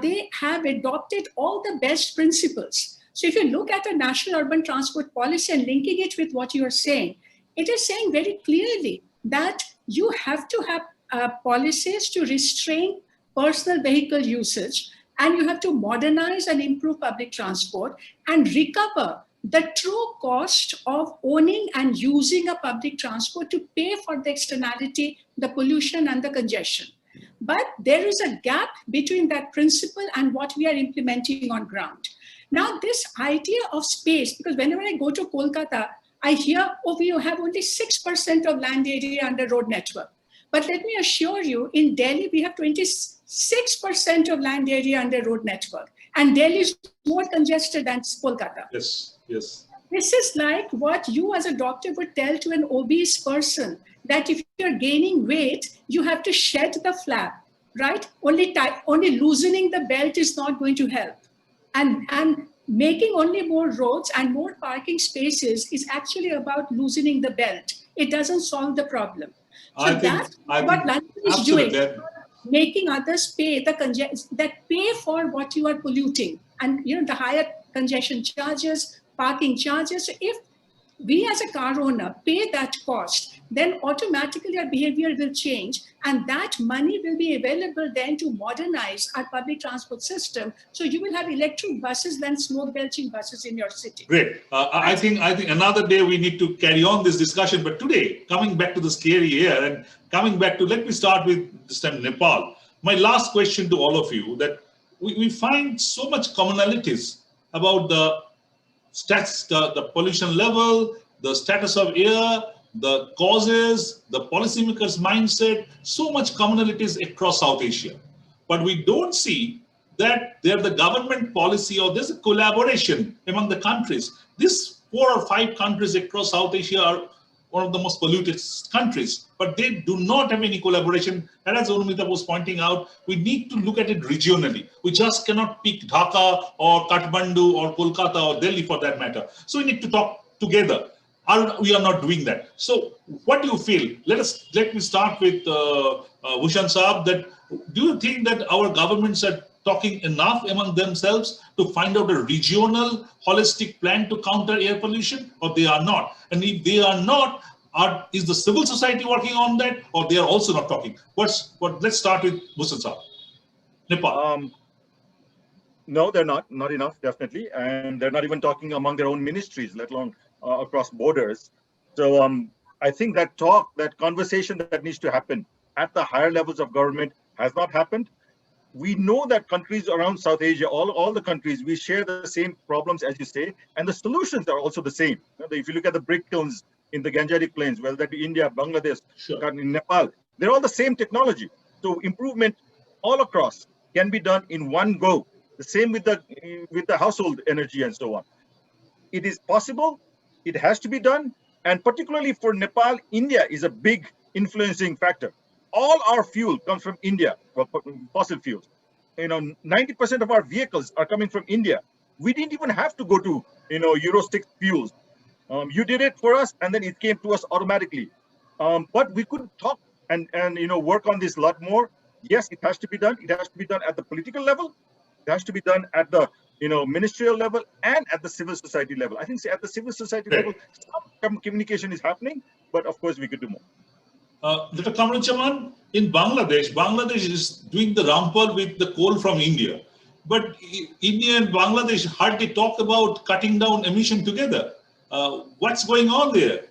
they have adopted all the best principles. So if you look at a national urban transport policy and linking it with what you are saying, it is saying very clearly that you have to have policies to restrain personal vehicle usage, and you have to modernize and improve public transport and recover the true cost of owning and using a public transport to pay for the externality, the pollution and the congestion. But there is a gap between that principle and what we are implementing on ground. Now, this idea of space, because whenever I go to Kolkata, I hear, oh, we have only 6% of land area under road network. But let me assure you, in Delhi, we have 26% of land area under road network. And Delhi is more congested than Kolkata. Yes, yes. This is like what you as a doctor would tell to an obese person, that if you're gaining weight, you have to shed the flap, right? Only loosening the belt is not going to help. And making only more roads and more parking spaces is actually about loosening the belt. It doesn't solve the problem. So that's what London is doing. Making others pay that pay for what you are polluting, and you know, the higher congestion charges, parking charges. So if we as a car owner pay that cost, then automatically our behavior will change, and that money will be available then to modernize our public transport system. So you will have electric buses than smoke belching buses in your city. Great. I think another day we need to carry on this discussion. But today, coming back to the scary air and coming back to, let me start with this time Nepal. My last question to all of you, that we find so much commonalities about the stats, the pollution level, the status of air, the causes, the policymakers' mindset, so much commonalities across South Asia. But we don't see that there's the government policy or there's a collaboration among the countries. These 4 or 5 countries across South Asia are one of the most polluted countries, but they do not have any collaboration. And as Anumita was pointing out, we need to look at it regionally. We just cannot pick Dhaka or Kathmandu or Kolkata or Delhi for that matter. So we need to talk together. We are not doing that. So what do you feel? Let me start with Bhushan Saab. That do you think that our governments are talking enough among themselves to find out a regional holistic plan to counter air pollution, or they are not? And if they are not, is the civil society working on that, or they are also not talking? Let's start with Bhushan Saab. Nepal. No, they're not enough, definitely, and they're not even talking among their own ministries, let alone across borders. So I think that conversation that needs to happen at the higher levels of government has not happened. We know that countries around South Asia, all the countries, we share the same problems, as you say, and the solutions are also the same. If you look at the brick kilns in the Gangetic Plains, whether that be India, Bangladesh, sure, in Nepal, they're all the same technology. So improvement all across can be done in one go. The same with the household energy and so on. It is possible. It has to be done. And particularly for Nepal, India is a big influencing factor. All our fuel comes from India, fossil fuels. 90% of our vehicles are coming from India. We didn't even have to go to, Euro 6 fuels. You did it for us, and then it came to us automatically. But we could talk and work on this a lot more. Yes, it has to be done. It has to be done at the political level. It has to be done at the ministerial level and at the civil society level. I think at the civil society level, some communication is happening, but of course we could do more. Dr. Kamran, in Bangladesh is doing the rampal with the coal from India. But India and Bangladesh hardly talk about cutting down emission together. What's going on there?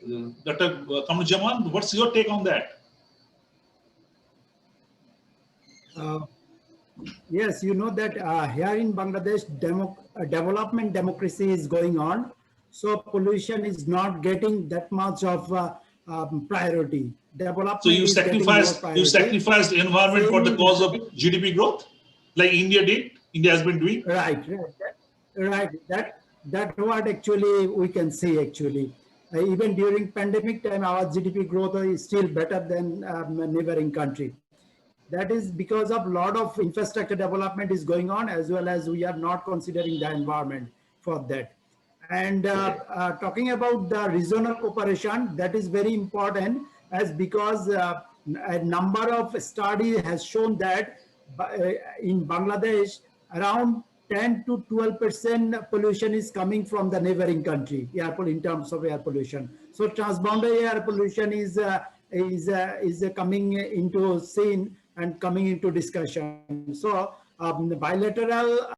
Dr. Kamran, what's your take on that? Yes, you know that here in Bangladesh, development democracy is going on. So pollution is not getting that much of priority. Development so you sacrificed the environment for the cause of GDP growth, like India did. India has been doing. Right. That's what actually we can see. Actually, even during pandemic time, our GDP growth is still better than a neighboring country. That is because of a lot of infrastructure development is going on, as well as we are not considering the environment for that. And talking about the regional cooperation, that is very important, as because a number of studies has shown that in Bangladesh, around 10 to 12% pollution is coming from the neighboring country, in terms of air pollution. So transboundary air pollution is coming into scene and coming into discussion. So bilateral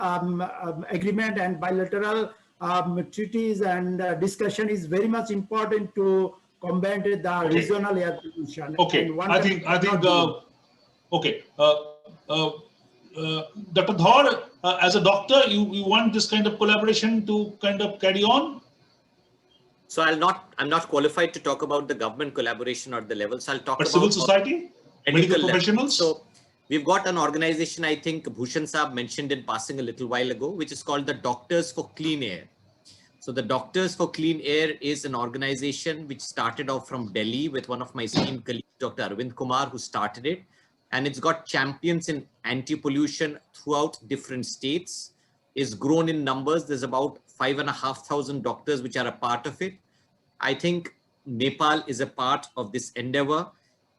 agreement and bilateral treaties and discussion is very much important to combat the regional air pollution. Okay, I think okay. Dr. Dhar, as a doctor, you want this kind of collaboration to kind of carry on? So I'm not qualified to talk about the government collaboration or the levels. I'll talk but about civil society, medical professionals. So we've got an organization, I think Bhushan Saab mentioned in passing a little while ago, which is called the Doctors for Clean Air. So the Doctors for Clean Air is an organization which started off from Delhi with one of my esteemed colleagues, Dr. Arvind Kumar, who started it. And it's got champions in anti-pollution throughout different states. It's grown in numbers. There's about 5,500 doctors which are a part of it. I think Nepal is a part of this endeavor.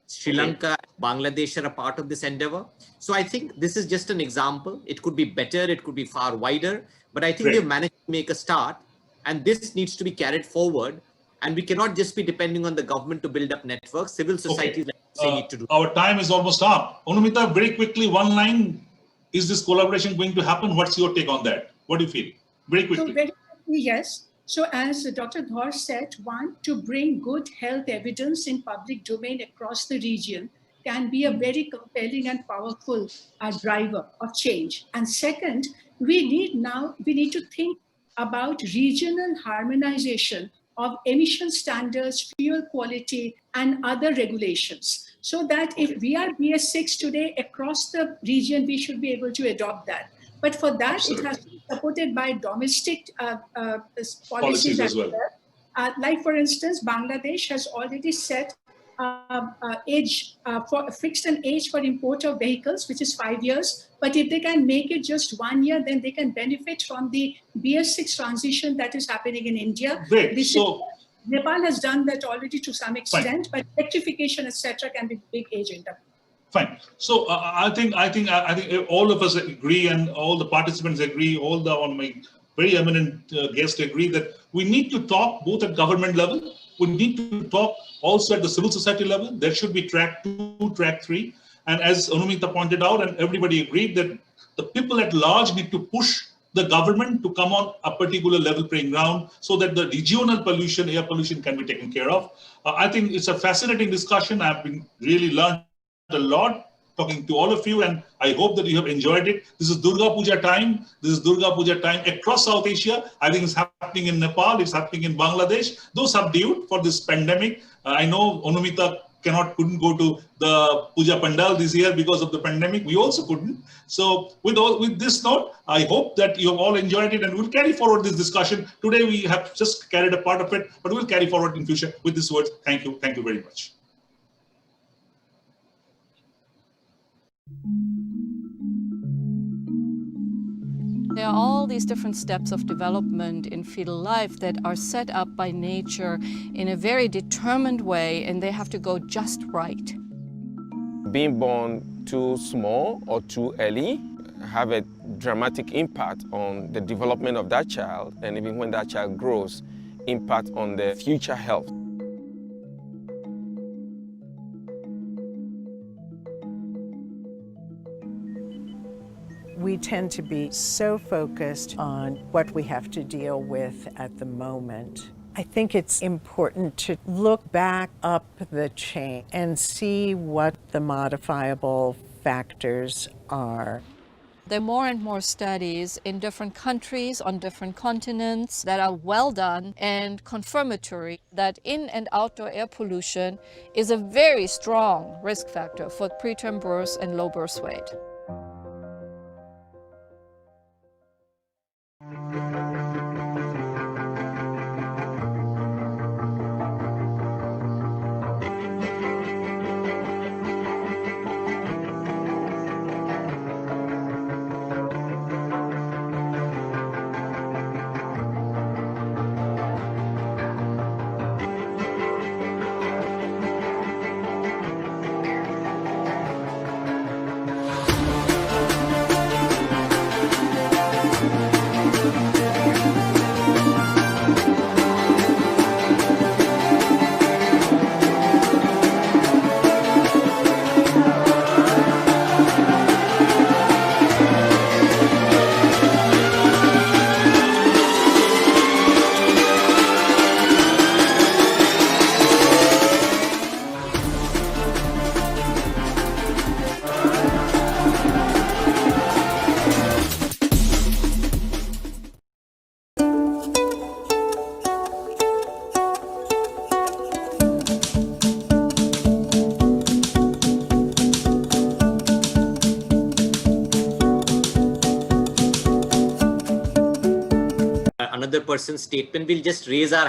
Sri Lanka, Bangladesh are a part of this endeavor. So I think this is just an example. It could be better, it could be far wider, but I think we've managed to make a start, and this needs to be carried forward. And we cannot just be depending on the government to build up networks. Civil society need to do. Our time is almost up. Anumita, very quickly, one line. Is this collaboration going to happen? What's your take on that? What do you feel? Very quickly. So very quickly, yes. So as Dr. Dhar said, one, to bring good health evidence in public domain across the region can be a very compelling and powerful driver of change. And second, we need to think about regional harmonization of emission standards, fuel quality, and other regulations. So that if we are BS6 today across the region, we should be able to adopt that. But for that, it has to be supported by domestic policies as well. Like for instance, Bangladesh has already set fixed an age for import of vehicles, which is 5 years. But if they can make it just 1 year, then they can benefit from the BS6 transition that is happening in India. Great. So Nepal has done that already to some extent, but electrification, etc., can be a big agenda. fine. So I think all of us agree, and all the participants agree, all the on my very eminent guests agree that we need to talk both at government level. We need to talk also at the civil society level. There should be track 2, track 3. And as Anumita pointed out, and everybody agreed, that the people at large need to push the government to come on a particular level playing ground so that the regional pollution, air pollution can be taken care of. I think it's a fascinating discussion. I've been really learned a lot talking to all of you, and I hope that you have enjoyed it. This is Durga Puja time. This is Durga Puja time across South Asia. I think it's happening in Nepal. It's happening in Bangladesh. Though subdued for this pandemic. I know Anumita couldn't go to the Puja Pandal this year because of the pandemic. We also couldn't. So with this note, I hope that you have all enjoyed it, and we'll carry forward this discussion. Today we have just carried a part of it, but we'll carry forward in future with these words. Thank you. Thank you very much. There are all these different steps of development in fetal life that are set up by nature in a very determined way, and they have to go just right. Being born too small or too early have a dramatic impact on the development of that child, and even when that child grows, impact on their future health. We tend to be so focused on what we have to deal with at the moment. I think it's important to look back up the chain and see what the modifiable factors are. There are more and more studies in different countries on different continents that are well done and confirmatory that in and outdoor air pollution is a very strong risk factor for preterm birth and low birth weight. Another person's statement, we'll just raise our